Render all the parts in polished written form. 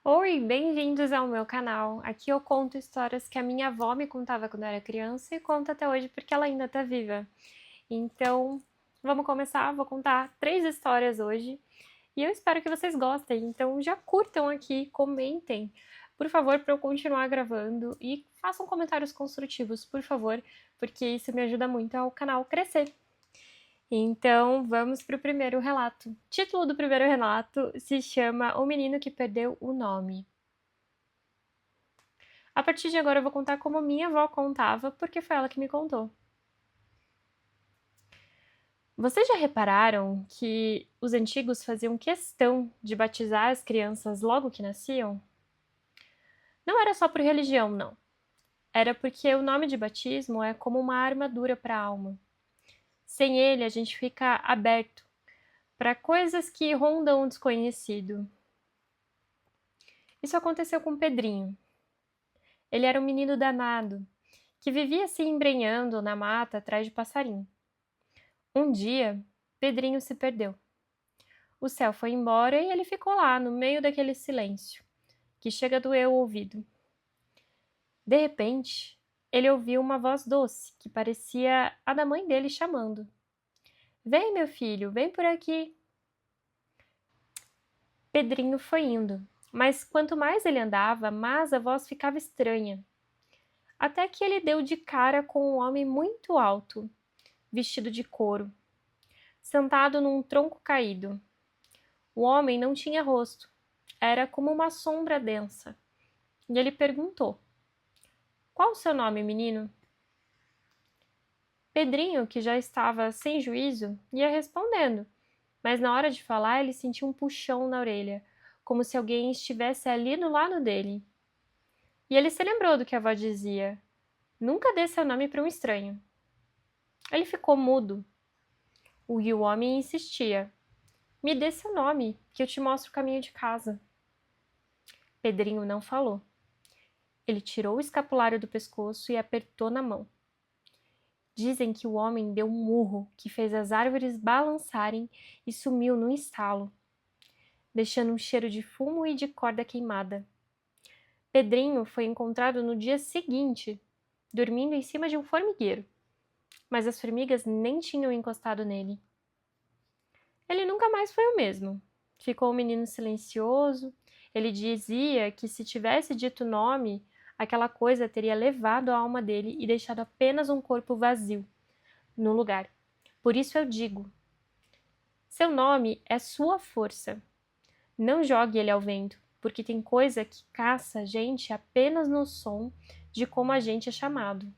Oi, bem-vindos ao meu canal. Aqui eu conto histórias que a minha avó me contava quando eu era criança e conta até hoje porque ela ainda tá viva. Então, vamos começar. Vou contar 3 histórias hoje e eu espero que vocês gostem. Então, já curtam aqui, comentem, por favor, para eu continuar gravando e façam comentários construtivos, por favor, porque isso me ajuda muito ao canal crescer. Então, vamos para o primeiro relato. O título do primeiro relato se chama O Menino que Perdeu o Nome. A partir de agora eu vou contar como minha avó contava, porque foi ela que me contou. Vocês já repararam que os antigos faziam questão de batizar as crianças logo que nasciam? Não era só por religião, não. Era porque o nome de batismo é como uma armadura para a alma. Sem ele, a gente fica aberto para coisas que rondam o desconhecido. Isso aconteceu com Pedrinho. Ele era um menino danado, que vivia se embrenhando na mata atrás de passarinho. Um dia, Pedrinho se perdeu. O céu foi embora e ele ficou lá, no meio daquele silêncio, que chega a doer o ouvido. De repente, ele ouviu uma voz doce, que parecia a da mãe dele chamando. Vem, meu filho, vem por aqui. Pedrinho foi indo, mas quanto mais ele andava, mais a voz ficava estranha. Até que ele deu de cara com um homem muito alto, vestido de couro, sentado num tronco caído. O homem não tinha rosto, era como uma sombra densa. E ele perguntou: Qual o seu nome, menino? Pedrinho, que já estava sem juízo, ia respondendo, mas na hora de falar ele sentiu um puxão na orelha, como se alguém estivesse ali do lado dele. E ele se lembrou do que a avó dizia: Nunca dê seu nome para um estranho. Ele ficou mudo. E o homem insistia: Me dê seu nome, que eu te mostro o caminho de casa. Pedrinho não falou. Ele tirou o escapulário do pescoço e apertou na mão. Dizem que o homem deu um murro que fez as árvores balançarem e sumiu num estalo, deixando um cheiro de fumo e de corda queimada. Pedrinho foi encontrado no dia seguinte, dormindo em cima de um formigueiro, mas as formigas nem tinham encostado nele. Ele nunca mais foi o mesmo. Ficou um menino silencioso. Ele dizia que se tivesse dito o nome, aquela coisa teria levado a alma dele e deixado apenas um corpo vazio no lugar. Por isso eu digo: seu nome é sua força. Não jogue ele ao vento, porque tem coisa que caça a gente apenas no som de como a gente é chamado.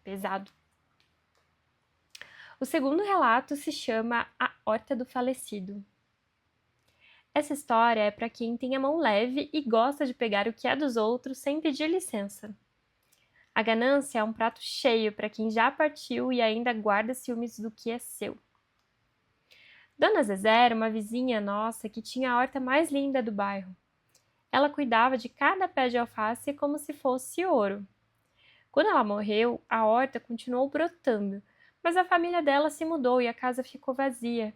Pesado. O segundo relato se chama A Horta do Falecido. Essa história é para quem tem a mão leve e gosta de pegar o que é dos outros sem pedir licença. A ganância é um prato cheio para quem já partiu e ainda guarda ciúmes do que é seu. Dona Zezé era uma vizinha nossa que tinha a horta mais linda do bairro. Ela cuidava de cada pé de alface como se fosse ouro. Quando ela morreu, a horta continuou brotando, mas a família dela se mudou e a casa ficou vazia.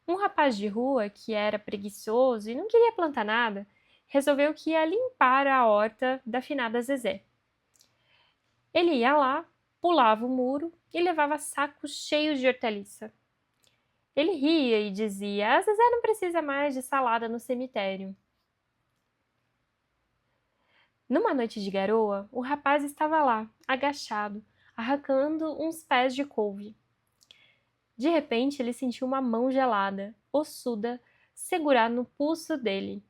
Um rapaz de rua, que era preguiçoso e não queria plantar nada, resolveu que ia limpar a horta da finada Zezé. Ele ia lá, pulava o muro e levava sacos cheios de hortaliça. Ele ria e dizia: A Zezé não precisa mais de salada no cemitério. Numa noite de garoa, o rapaz estava lá, agachado, arrancando uns pés de couve. De repente, ele sentiu uma mão gelada, ossuda, segurar no pulso dele.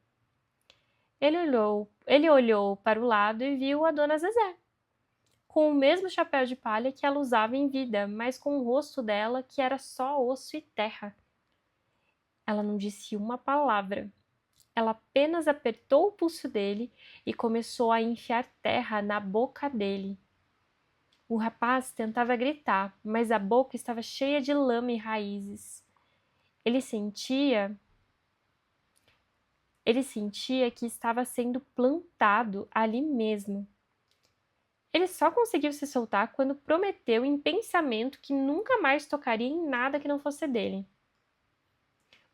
Ele olhou para o lado e viu a dona Zezé, com o mesmo chapéu de palha que ela usava em vida, mas com o rosto dela que era só osso e terra. Ela não disse uma palavra. Ela apenas apertou o pulso dele e começou a enfiar terra na boca dele. O rapaz tentava gritar, mas a boca estava cheia de lama e raízes. Ele sentia que estava sendo plantado ali mesmo. Ele só conseguiu se soltar quando prometeu em pensamento que nunca mais tocaria em nada que não fosse dele.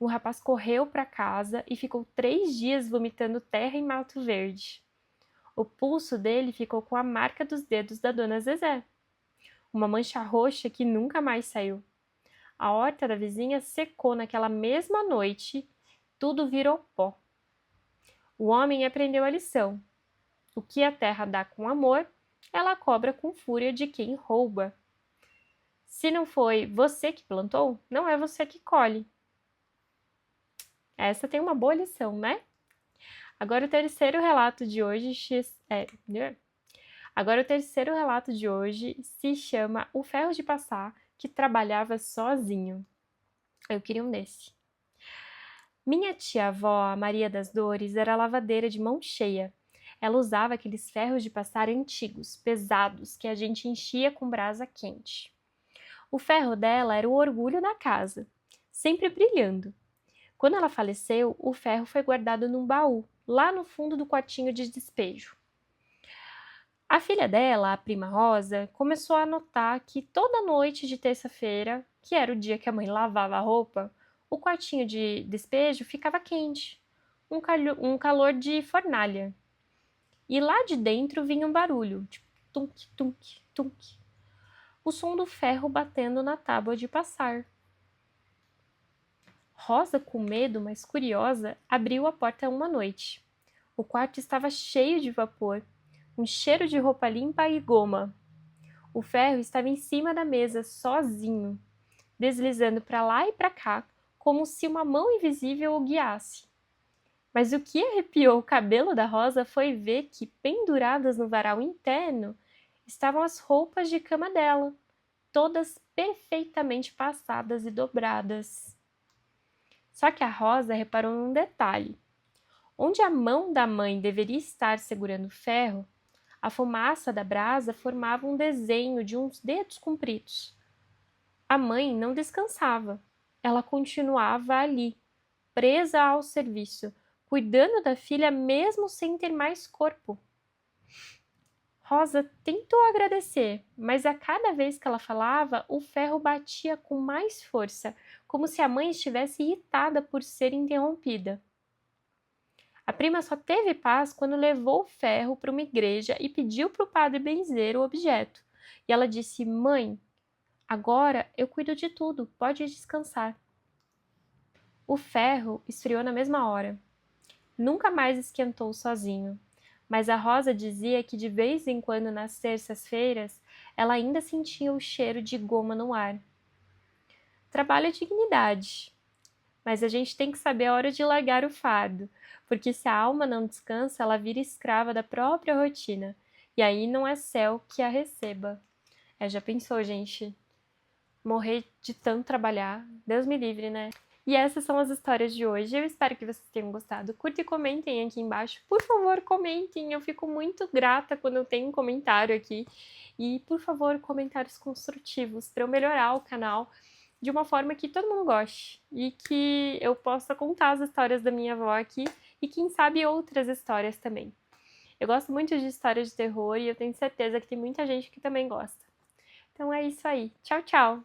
O rapaz correu para casa e ficou 3 dias vomitando terra e mato verde. O pulso dele ficou com a marca dos dedos da dona Zezé, uma mancha roxa que nunca mais saiu. A horta da vizinha secou naquela mesma noite, tudo virou pó. O homem aprendeu a lição. O que a terra dá com amor, ela cobra com fúria de quem rouba. Se não foi você que plantou, não é você que colhe. Essa tem uma boa lição, né? Agora o terceiro relato de hoje se chama O Ferro de Passar, que trabalhava sozinho. Eu queria um desse. Minha tia-avó, a Maria das Dores, era lavadeira de mão cheia. Ela usava aqueles ferros de passar antigos, pesados, que a gente enchia com brasa quente. O ferro dela era o orgulho da casa, sempre brilhando. Quando ela faleceu, o ferro foi guardado num baú, lá no fundo do quartinho de despejo. A filha dela, a prima Rosa, começou a notar que toda noite de terça-feira, que era o dia que a mãe lavava a roupa, o quartinho de despejo ficava quente, um calor de fornalha. E lá de dentro vinha um barulho, tipo tunk, tunk, tunk. O som do ferro batendo na tábua de passar. Rosa, com medo, mas curiosa, abriu a porta uma noite. O quarto estava cheio de vapor, um cheiro de roupa limpa e goma. O ferro estava em cima da mesa, sozinho, deslizando para lá e para cá, como se uma mão invisível o guiasse. Mas o que arrepiou o cabelo da Rosa foi ver que, penduradas no varal interno, estavam as roupas de cama dela, todas perfeitamente passadas e dobradas. Só que a Rosa reparou num detalhe. Onde a mão da mãe deveria estar segurando o ferro, a fumaça da brasa formava um desenho de uns dedos compridos. A mãe não descansava. Ela continuava ali, presa ao serviço, cuidando da filha mesmo sem ter mais corpo. Rosa tentou agradecer, mas a cada vez que ela falava, o ferro batia com mais força, como se a mãe estivesse irritada por ser interrompida. A prima só teve paz quando levou o ferro para uma igreja e pediu para o padre benzer o objeto. E ela disse: "Mãe, agora eu cuido de tudo, pode descansar." O ferro esfriou na mesma hora. Nunca mais esquentou sozinho. Mas a Rosa dizia que de vez em quando, nas terças-feiras, ela ainda sentia o cheiro de goma no ar. Trabalho é dignidade. Mas a gente tem que saber a hora de largar o fardo, porque se a alma não descansa, ela vira escrava da própria rotina. E aí não é céu que a receba. Já pensou, gente? Morrer de tanto trabalhar? Deus me livre, né? E essas são as histórias de hoje. Eu espero que vocês tenham gostado. Curtem e comentem aqui embaixo. Por favor, comentem. Eu fico muito grata quando eu tenho um comentário aqui. E, por favor, comentários construtivos para eu melhorar o canal de uma forma que todo mundo goste. E que eu possa contar as histórias da minha avó aqui. E, quem sabe, outras histórias também. Eu gosto muito de histórias de terror e eu tenho certeza que tem muita gente que também gosta. Então é isso aí. Tchau, tchau!